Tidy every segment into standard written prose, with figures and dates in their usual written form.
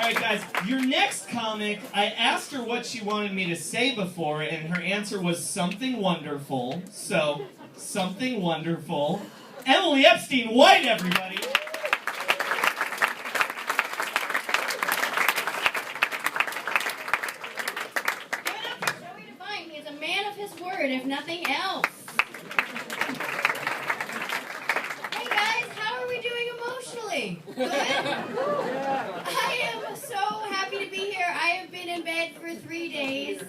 right, guys, your next comic, I asked her what she wanted me to say before, and her answer was something wonderful. So, something wonderful. Emily Epstein White, everybody. If nothing else. Hey guys, how are we doing emotionally? Good? I am so happy to be here. I have been in bed for 3 days.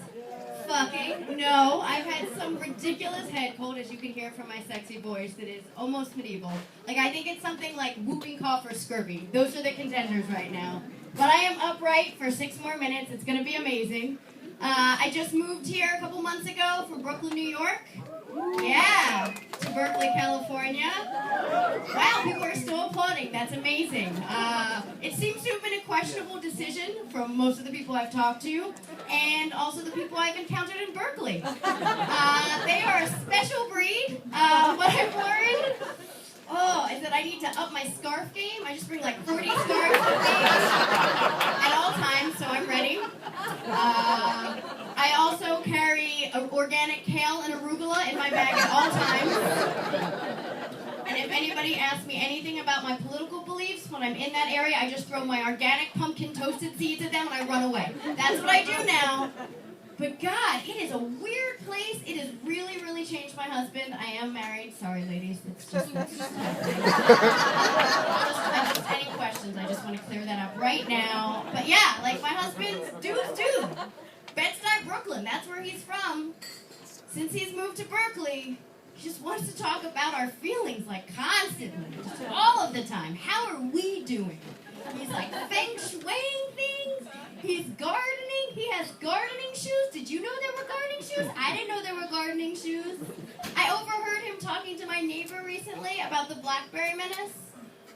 Fucking. No, I've had some ridiculous head cold, as you can hear from my sexy voice, that is almost medieval. Like, I think it's something like whooping cough or scurvy. Those are the contenders right now. But I am upright for 6 more minutes. It's going to be amazing. I just moved here a couple months ago from Brooklyn, New York. Yeah, to Berkeley, California. Wow, people are still applauding. That's amazing. It seems to have been a questionable decision from most of the people I've talked to, and also the people I've encountered in Berkeley. They are a special breed. What I've learned is that I need to up my scarf game. I just bring like 40 scarves with me at all times, so I'm ready. I also carry organic kale and arugula in my bag at all times. And if anybody asks me anything about my political beliefs, when I'm in that area, I just throw my organic pumpkin toasted seeds at them and I run away. That's what I do now. But God, it is a weird place. It has really, really changed my husband. I am married. Sorry, ladies. That's just happening. Just any questions, I just want to clear that up right now. But yeah, like my husband's dude's dude. Bed-Stuy, Brooklyn. That's where he's from. Since he's moved to Berkeley, he just wants to talk about our feelings, like constantly, just all of the time. How are we doing? He's like feng shuiing things. He's gardening. He has gardening shoes. Did you know there were gardening shoes? I didn't know there were gardening shoes. I overheard him talking to my neighbor recently about the Blackberry Menace.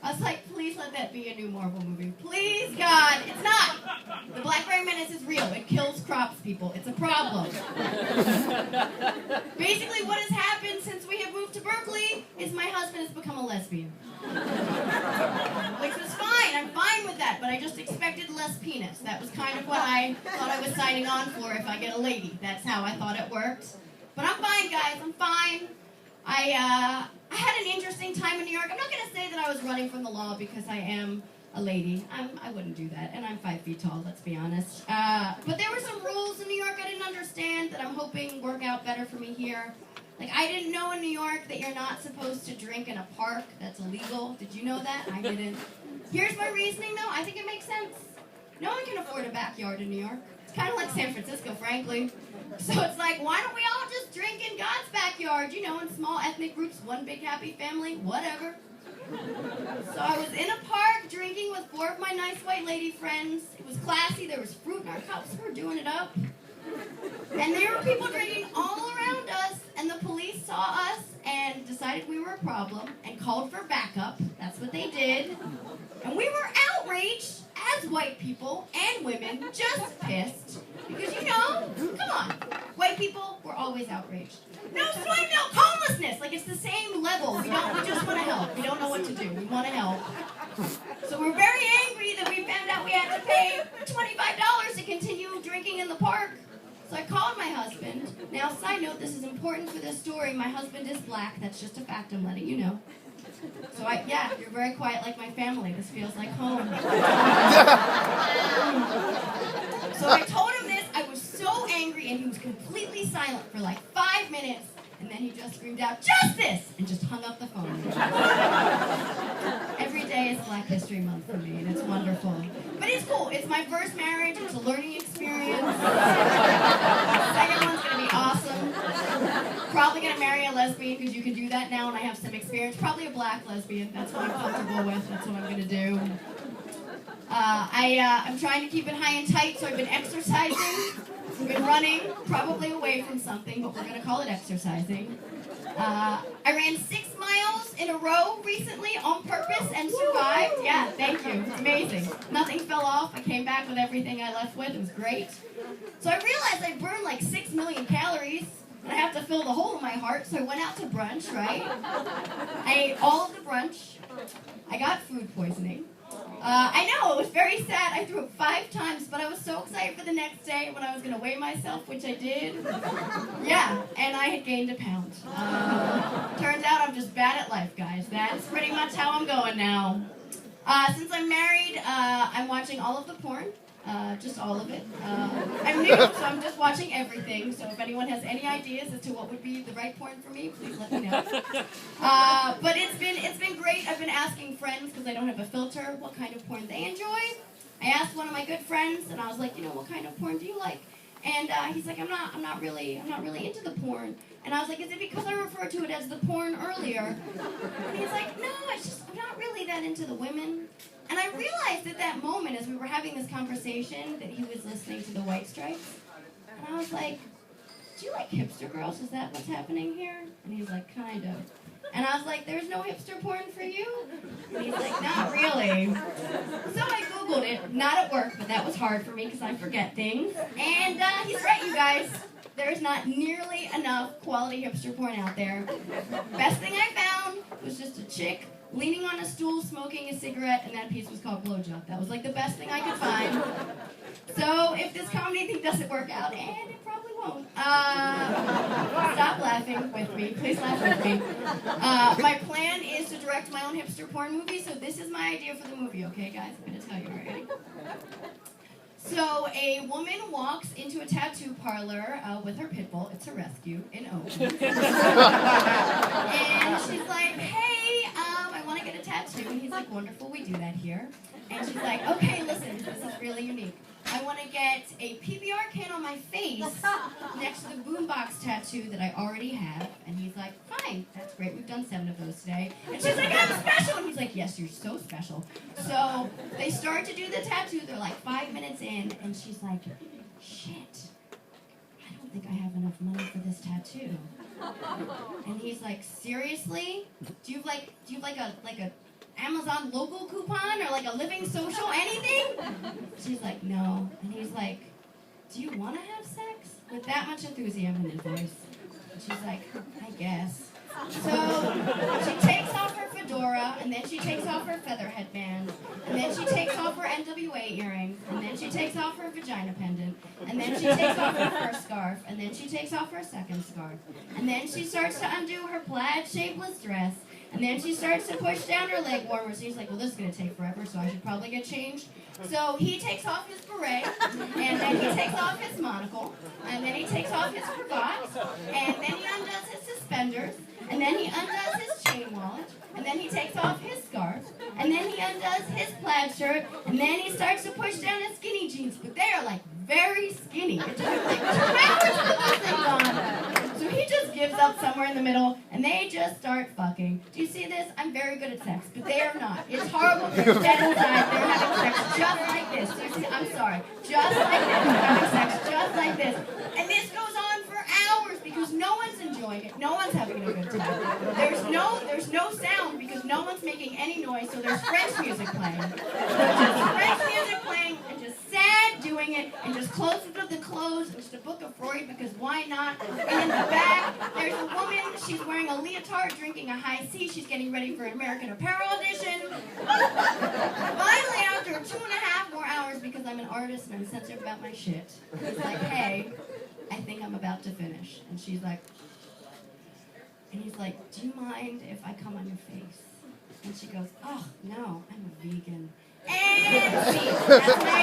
I was like, please let that be a new Marvel movie. Please, God. It's not. The Blackberry Menace is real. It kills crops, people. It's a problem. Basically, what has happened since we have moved to Berkeley is my husband has become a lesbian. Which was fine. I'm fine with that. But I just expected less penis. That was kind of what I thought I was signing on for if I get a lady. That's how I thought it worked. But I'm fine, guys. I'm fine. I had an interesting time in New York. I'm not going to say that I was running from the law because I am a lady. I wouldn't do that. And I'm 5 feet tall, let's be honest. But there were some rules in New York I didn't understand that I'm hoping work out better for me here. Like, I didn't know in New York that you're not supposed to drink in a park. That's illegal. Did you know that? I didn't. Here's my reasoning, though. I think it makes sense. No one can afford a backyard in New York. It's kind of like San Francisco, frankly. So it's like, why don't we all just drink in God's backyard? You know, in small ethnic groups, one big happy family, whatever. So I was in a park drinking with 4 of my nice white lady friends. It was classy. There was fruit in our cups. We were doing it up. And there were people drinking all around us, and the police saw us and decided we were a problem and called for backup. That's what they did. And we were outraged as white people and women, just pissed. Because, you know, come on. White people, we're always outraged. No soy milk, homelessness. Like, it's the same level. We just want to help. We don't know what to do. We want to help. So we're very angry that we found out we had to pay $25 to continue drinking in the park. So I called my husband. Now, side note, this is important for this story. My husband is black. That's just a fact. I'm letting you know. So yeah, you're very quiet like my family. This feels like home. So I told him this. I was so angry, and he was completely silent for like 5 minutes. And then he just screamed out, "Justice!" and just hung up the phone. Every day is Black History Month for me, and it's wonderful. But it's cool. It's my first marriage. It's a learning experience. The second one's going to be awesome. Probably going to marry a lesbian because you can do that now, and I have some experience. Probably a black lesbian. That's what I'm comfortable with. That's what I'm going to do. I'm trying to keep it high and tight, so I've been exercising. I've been running, probably away from something, but we're going to call it exercising. I ran 6 miles in a row recently on purpose and survived. Yeah, thank you. It's amazing. Nothing fell off. I came back with everything I left with. It was great. So I realized I burned like 6 million calories, and I have to fill the hole in my heart, so I went out to brunch, right? I ate all of the brunch. I got food poisoning. I know, it was very sad. I threw up 5 times, but I was so excited for the next day when I was going to weigh myself, which I did. Yeah, and I had gained a pound. Turns out I'm just bad at life, guys. That's pretty much how I'm going now. Since I'm married, I'm watching all of the porn. Just all of it. I'm new, so I'm just watching everything. So if anyone has any ideas as to what would be the right porn for me, please let me know. But it's been great. I've been asking friends, because I don't have a filter, what kind of porn they enjoy. I asked one of my good friends, and I was like, what kind of porn do you like? And he's like, I'm not really into the porn. And I was like, is it because I referred to it as the porn earlier? And he's like, no, I'm not really that into the women. And I realized at that moment, as we were having this conversation, that he was listening to the White Stripes. And I was like, do you like hipster girls? Is that what's happening here? And he's like, kind of. And I was like, there's no hipster porn for you? And he's like, not really. So I Googled it, not at work, but that was hard for me because I forget things. And he's right, you guys. There's not nearly enough quality hipster porn out there. Best thing I found was just a chick leaning on a stool, smoking a cigarette, and that piece was called Blowjob. That was like the best thing I could find. So if this comedy thing doesn't work out, and it probably won't, stop laughing with me. Please laugh with me. My plan is to direct my own hipster porn movie, so this is my idea for the movie, okay, guys? I'm going to tell you already. So a woman walks into a tattoo parlor with her pit bull. It's a rescue in Oakland. And she's like, hey, I want to get a tattoo. And he's like, wonderful, we do that here. And she's like, okay, listen, this is really unique. I want to get a PBR can on my face next to the boombox tattoo that I already have. And he's like, fine, that's great. We've done 7 of those today. And she's like, I'm special. And he's like, yes, you're so special. So they start to do the tattoo. They're like 5 minutes in. And she's like, shit, I don't think I have enough money for this tattoo. And he's like, seriously? Do you have like a Amazon logo coupon or like a living social, anything? She's like, no. And he's like, do you want to have sex? With that much enthusiasm in his voice. And she's like, I guess. So she takes off her fedora, and then she takes off her feather headband, and then she takes off her NWA earrings, and then she takes off her vagina pendant, and then she takes off her first scarf, and then she takes off her second scarf, and then she starts to undo her plaid shapeless dress, and then she starts to push down her leg warmers. And he's like, well, this is going to take forever, so I should probably get changed. So he takes off his beret, and then he takes off his monocle, and then he takes off his cravat, and then he undoes his suspenders, and then he undoes his chain wallet, and then he takes off his scarf, and then he undoes his plaid shirt, and then he starts to push down his skinny jeans, but they are like very skinny. It took like 2 hours to put those things on. So he just gives up somewhere in the middle, and they just start fucking. Do you see this? I'm very good at sex, but they are not. It's horrible. They're dead inside. They're having sex just like this. Do you see? I'm sorry. Just like this. They're having sex just like this. And this goes on for hours because no one's enjoying it. No one's having a good time. There's no sound because no one's making any noise, so there's French music playing. French music playing and just sad doing it and just closing up the clothes and just a book of Freud because why not? And in the back, there's a woman. She's wearing a leotard, drinking a high C. She's getting ready for an American Apparel audition. Finally, after 2.5 more hours, because I'm an artist and I'm sensitive about my shit, he's like, hey, I think I'm about to finish. And she's like, and he's like, do you mind if I come on your face? And she goes, oh, no, I'm a vegan. And see, that's my